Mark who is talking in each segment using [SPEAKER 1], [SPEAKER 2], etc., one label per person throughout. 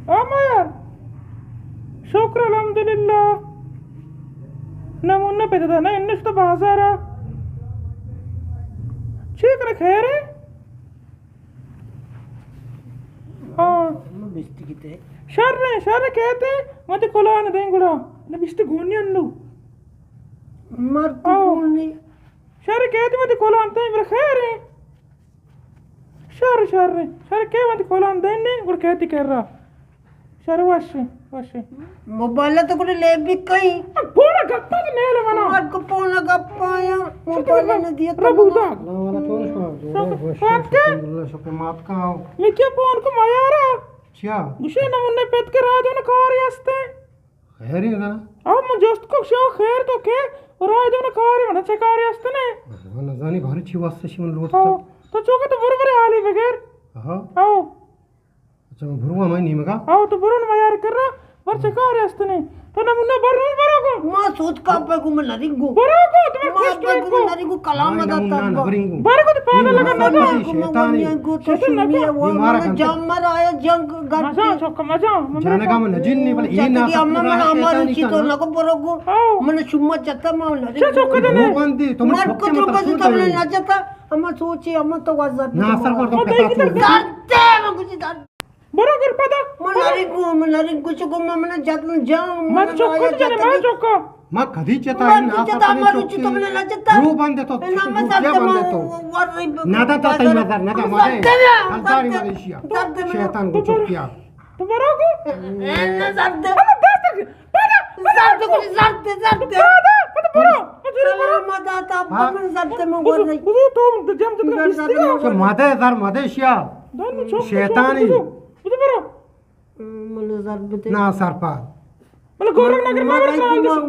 [SPEAKER 1] Amayar. Shukr alhamdulillah. नमूना पे था ना इन्नीस तो बाजारा ठीक है खैर है हाँ शर कहते मत कोलान देंगुड़ा ना बिस्ते गोनी अन्नू
[SPEAKER 2] मर कोनी
[SPEAKER 1] शर कहते मत कोलान ते मेरे खैर है शर के मत कोलान देने गुड़ कहती कर रहा शर वाशे
[SPEAKER 2] मोबाइल तो कुछ ले भी कहीं
[SPEAKER 1] पूरा गप्पा तो नहीं ले मना
[SPEAKER 2] मर को पोना गप्पा या मोबाइल ने दिया तो
[SPEAKER 1] रबूदा
[SPEAKER 3] वाला तो शुक्र माफ का
[SPEAKER 1] मैं क्या फोन को मायारा
[SPEAKER 3] क्या
[SPEAKER 1] गुशे नमुने पेट के राजो ने कार यास्ते
[SPEAKER 3] खैर ही ना
[SPEAKER 1] अब मुझे को शो खैर तो के राजो ने कार मन कार यास्ते ने
[SPEAKER 3] ना जानी भारी छी वास्ते शिवन लोट
[SPEAKER 1] तो चोके तो बरोबर आली बगैर
[SPEAKER 3] हां
[SPEAKER 1] आओ
[SPEAKER 3] अच्छा भरुआ मैं नहीं मगा
[SPEAKER 1] आओ तो बरोन मायार कर रहा वर्ष कार यास्ते ने तो नमुने बरोको
[SPEAKER 2] मां सोच का पे को मैं नरिंगो
[SPEAKER 1] बरोको तुम्हें
[SPEAKER 2] मां पे को नरिंगो कलाम में दाता
[SPEAKER 1] बरोको तो पागल लगा ना
[SPEAKER 2] शैतान को तो सुनिए वो जम मर आया जंग घर
[SPEAKER 1] मजा चोक मजा
[SPEAKER 3] जाने का मन जिन नहीं बोले ये ना
[SPEAKER 2] अम्मा हमारे ची तो लगो बरोको मन सुम्मा चत्ता मां नरिंगो
[SPEAKER 1] चोक दे
[SPEAKER 3] बंदी तुम
[SPEAKER 2] मर को चोक से तुमने नचता अम्मा सोची अम्मा तो वाजत
[SPEAKER 3] ना असर कर दो पता
[SPEAKER 2] दर्द मैं कुछ दर्द
[SPEAKER 1] बरोबर पता
[SPEAKER 2] मनारी कुछ को मैं जात जाऊं
[SPEAKER 1] मत चोक जाने मैं चोक
[SPEAKER 3] मां कधी चता है ना
[SPEAKER 2] चता मारू ची तो मैंने नचता
[SPEAKER 3] रू बंदे तो
[SPEAKER 2] ना मैं
[SPEAKER 3] क्या बंदे तो नादा तो तई नजर नादा मारे अलतारी मलेशिया शैतान को चुप किया
[SPEAKER 1] तो बरोको
[SPEAKER 2] ना दर्द
[SPEAKER 1] दर्द
[SPEAKER 2] कुछ दर्द
[SPEAKER 1] पता बरो
[SPEAKER 2] मदा ता मैं दर्द में बोल रही
[SPEAKER 1] तो जम
[SPEAKER 3] मदेशिया शैतानी
[SPEAKER 1] बुझे बरो
[SPEAKER 2] मन दर्द
[SPEAKER 3] ना सरपा
[SPEAKER 1] मतलब गोरख नगर में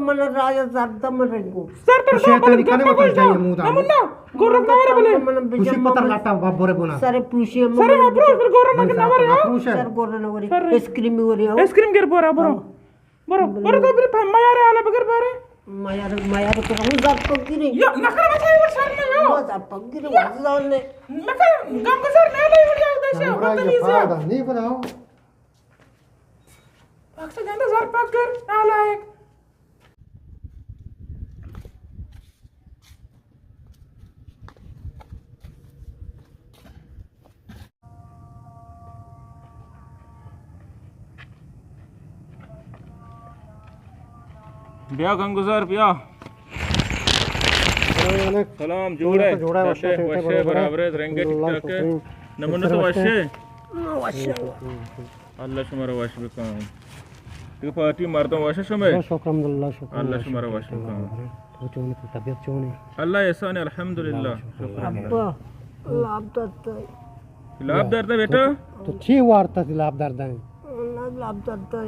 [SPEAKER 2] मन राजा दर्द में रहेगो
[SPEAKER 1] सर तो
[SPEAKER 3] शैतानी कने मत जाइए मुदा
[SPEAKER 1] नमुना गोरख नगर बोले
[SPEAKER 3] खुशी पतर लाटा बाबरे बुना
[SPEAKER 2] सारे पुरुषे
[SPEAKER 1] सर अप्रोच फिर गोरख नगर नवर है
[SPEAKER 2] सर गोरख नगर आइसक्रीम हो रही
[SPEAKER 1] आइसक्रीम गिर बोरा बरो तो फिर मायारे आला बगर बारे
[SPEAKER 2] मायार तो हम जात पकड़ी
[SPEAKER 1] या नखरा मत है सर ने यो
[SPEAKER 2] जात पकड़ी वाजल ने
[SPEAKER 1] नखरा गम को सर ने ले जाओ देशे बदतमीज
[SPEAKER 3] नहीं बनाओ
[SPEAKER 1] अक्सर जानते सर पकड़ नालायक बिया गंगुजार बिया सलाम जोड़े वशे वशे बराबर रहेंगे ठीक है नमूना तो वशे अल्लाह शुमारा वश भी काम ठीक पार्टी मारता हूं वशे समय
[SPEAKER 3] शुक्र अल्हम्दुलिल्लाह शुक्र
[SPEAKER 1] अल्लाह शुमारा वश भी काम
[SPEAKER 3] तो चोने की तबीयत चोने
[SPEAKER 1] अल्लाह एहसान है अल्हम्दुलिल्लाह
[SPEAKER 2] अब्बा
[SPEAKER 1] लाभ दर्द है बेटा
[SPEAKER 3] तो 6 वार्ता से लाभ दर्द है
[SPEAKER 2] लाभ दर्द है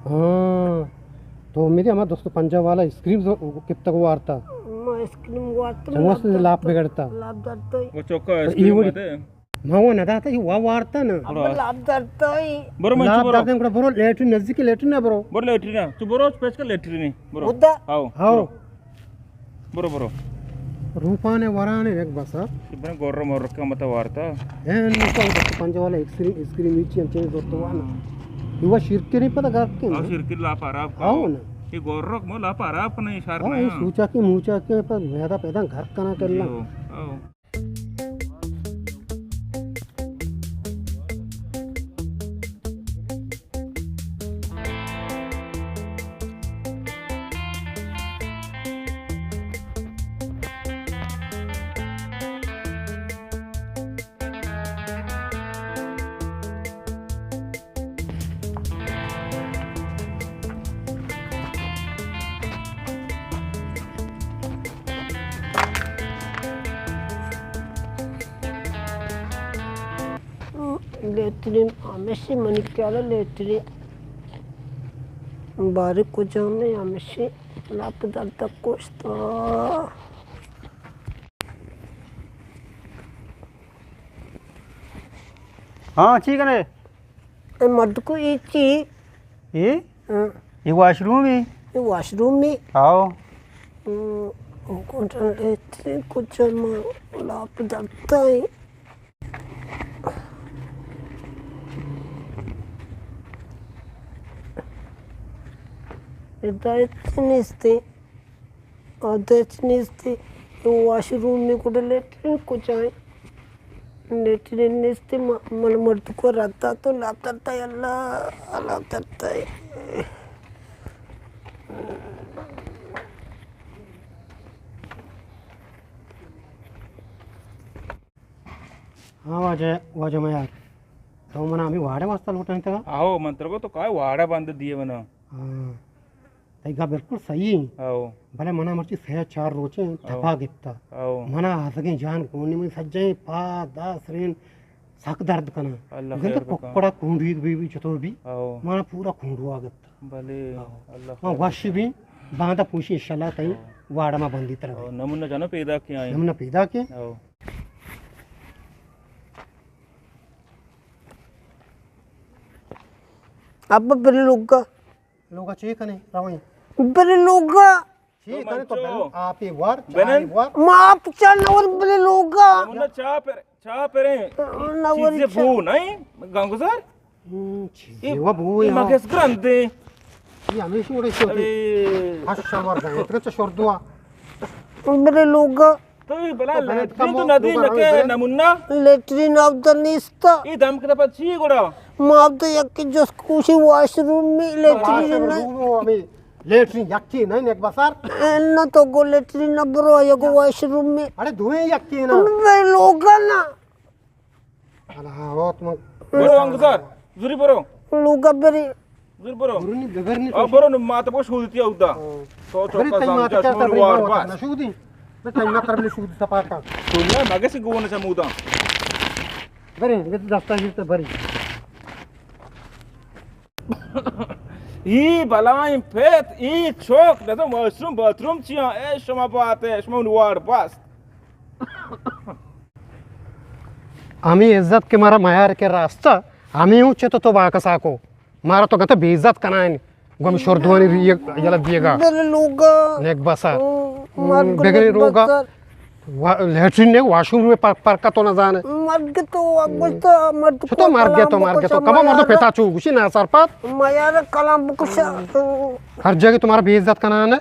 [SPEAKER 3] हां तो मेरे हमारा दोस्त पंजाब वाला स्क्रीन किब तक वार्ता
[SPEAKER 2] आइसक्रीम वार्ता
[SPEAKER 3] समस्त लाभ बिगड़ता
[SPEAKER 2] लाभ दर्द है
[SPEAKER 1] वो चौका आइसक्रीम मत है
[SPEAKER 3] मावो ना था ये वार्ता ना
[SPEAKER 2] लाभ दर्द है
[SPEAKER 1] बरो मैं
[SPEAKER 3] लाभ दर्द है बरो लेटरिन नजदीक लेटरिन ना बरो
[SPEAKER 1] बरो लेटरिन ना तू बरो स्पेस का लेटरिन नहीं बरो
[SPEAKER 2] उदा
[SPEAKER 1] आओ बरो
[SPEAKER 3] रूपाने वराने एक बसा
[SPEAKER 1] इबन गोर्र मोर का मत वार्ता
[SPEAKER 3] ಏನ್ ನೋಡ್ತಾ पंजाब वाला स्क्रीन इची ಅಂತ ಹೇಳಿ ಗೊತ್ತವಾನ ಇವ ಶಿರ್ಕೆ नहीं पता घर के
[SPEAKER 1] और शिरकिल ला पारा आप
[SPEAKER 3] आओ ना
[SPEAKER 1] ये गोर्र मो ला पारा आप नहीं इशारा
[SPEAKER 3] हाँ,
[SPEAKER 1] ना
[SPEAKER 3] मूचा के पर ज्यादा पैदा घर कना करला
[SPEAKER 1] आओ
[SPEAKER 2] लेटरिन हमेशा मन क्या लेटरिन बारीक को जाने हमेशा लाभ दर्द कुछ तो
[SPEAKER 3] हाँ ठीक है
[SPEAKER 2] ए मर्द को इची
[SPEAKER 3] ये वॉशरूम है
[SPEAKER 2] वॉशरूम में
[SPEAKER 3] आओ
[SPEAKER 2] कौन लेटरिन को जमा लाभ दर्द है ఇస్తే అదచ్చినిస్తే వాష్రూమ్ కూడా लेटरिन को जाए लेटरिन इస్తే మన మర్దుకో రత్తా तो लाता अल्लाह अल्लाह करता है।
[SPEAKER 3] हाँ वाजे मैं यार तो मना आम्ही वाड्या वाजता लोटायचं का
[SPEAKER 1] अहो मंत्र को तो काय वाडा बांध दिए म्हणा
[SPEAKER 3] हाँ तैका बिल्कुल सही
[SPEAKER 1] अहो
[SPEAKER 3] भले मना मर्ची 6-4 रोचे थपा गित्ता
[SPEAKER 1] अहो
[SPEAKER 3] मना हसगे जान कोणी में सज्जे पा दास रेन सक दर्द कना
[SPEAKER 1] अल्लाह
[SPEAKER 3] गंत
[SPEAKER 1] खैर बका
[SPEAKER 3] कोकड़ा कुंडी भी चतो भी
[SPEAKER 1] अहो
[SPEAKER 3] मना पूरा कुंडवा गत्ता
[SPEAKER 1] भले अल्लाह
[SPEAKER 3] हाँ वाशी भी बांधा पूछी इंशाल्लाह तई वाड़ा में बंदी तरह
[SPEAKER 1] अहो नमुना जानो पैदा किया है
[SPEAKER 3] हमने पैदा के
[SPEAKER 1] अहो
[SPEAKER 2] अब बरे लोग
[SPEAKER 3] चेक कने रावई
[SPEAKER 2] बरे लोग
[SPEAKER 3] चेक कने तो आप ही वार
[SPEAKER 1] बेनन?
[SPEAKER 2] माप चल और बरे लोग
[SPEAKER 1] नमुना चाह पेरे चीजे बू नहीं गांगो सर
[SPEAKER 3] जेवा बो
[SPEAKER 1] ये
[SPEAKER 3] या
[SPEAKER 1] मगस ग्रांते
[SPEAKER 3] ये हमेशा उडे शोते
[SPEAKER 1] अरे
[SPEAKER 3] हशवर जाय इतकं शोरदुआ
[SPEAKER 2] बरे लोग
[SPEAKER 1] तो ये बला लेटरिन तो नदी नके नमुना
[SPEAKER 2] लेटरिन ऑफ द निस्त
[SPEAKER 1] ये दम के पची गोड़ा
[SPEAKER 2] माप तो यक्की जो कुशी वॉशरूम में लेटरिन
[SPEAKER 3] आम्ही लेटरिन याक्की नाही एक बसार
[SPEAKER 2] ना तो गो लेटरिन ना बरो ये गो वॉशरूम में
[SPEAKER 3] अरे धुए याक्की ना
[SPEAKER 2] बरे लोग ना
[SPEAKER 3] अला होत मग
[SPEAKER 1] बरो गांगो सर जुरी बरो
[SPEAKER 2] लोग बरे
[SPEAKER 1] जुरी बरो
[SPEAKER 3] गुरुनी बेगरनी
[SPEAKER 1] अब बरो माता को शोधती होता तो
[SPEAKER 3] बरी
[SPEAKER 1] चौका
[SPEAKER 3] ताई
[SPEAKER 1] जाम
[SPEAKER 3] माता
[SPEAKER 1] चष्मा
[SPEAKER 3] करता
[SPEAKER 1] वार
[SPEAKER 3] बरी
[SPEAKER 1] पास
[SPEAKER 3] ना शुदी बे ताई ना करबली शुदी सपाट का
[SPEAKER 1] तुमने मगस गोवन चमुदा
[SPEAKER 3] बरी गे दस्ता जीते बरी
[SPEAKER 1] ही बलाइन फेत ई चोक ना तो वॉशरूम बाथरूम चिया ए शमा बात है शमा वार पास
[SPEAKER 3] आम्ही इज्जत के मारा मायार के रास्ता आम्ही ऊंचे तो बाका साको मारा तो गता बेइज्जत कनायन गम शोरदवानी यला दिएगा
[SPEAKER 2] बरे लोग
[SPEAKER 3] नेक बसा बेगरी रोगा लेटरिन ने वॉशरूम में पार्क का तो ना जाने
[SPEAKER 2] मर के तो अगस्त मर
[SPEAKER 3] तो मार गया तो कमा मर तो पेता चू गुशी ना सरपत
[SPEAKER 2] मयार कलाम कुछ
[SPEAKER 3] हर जगह तुम्हारा बेइज्जत कनान है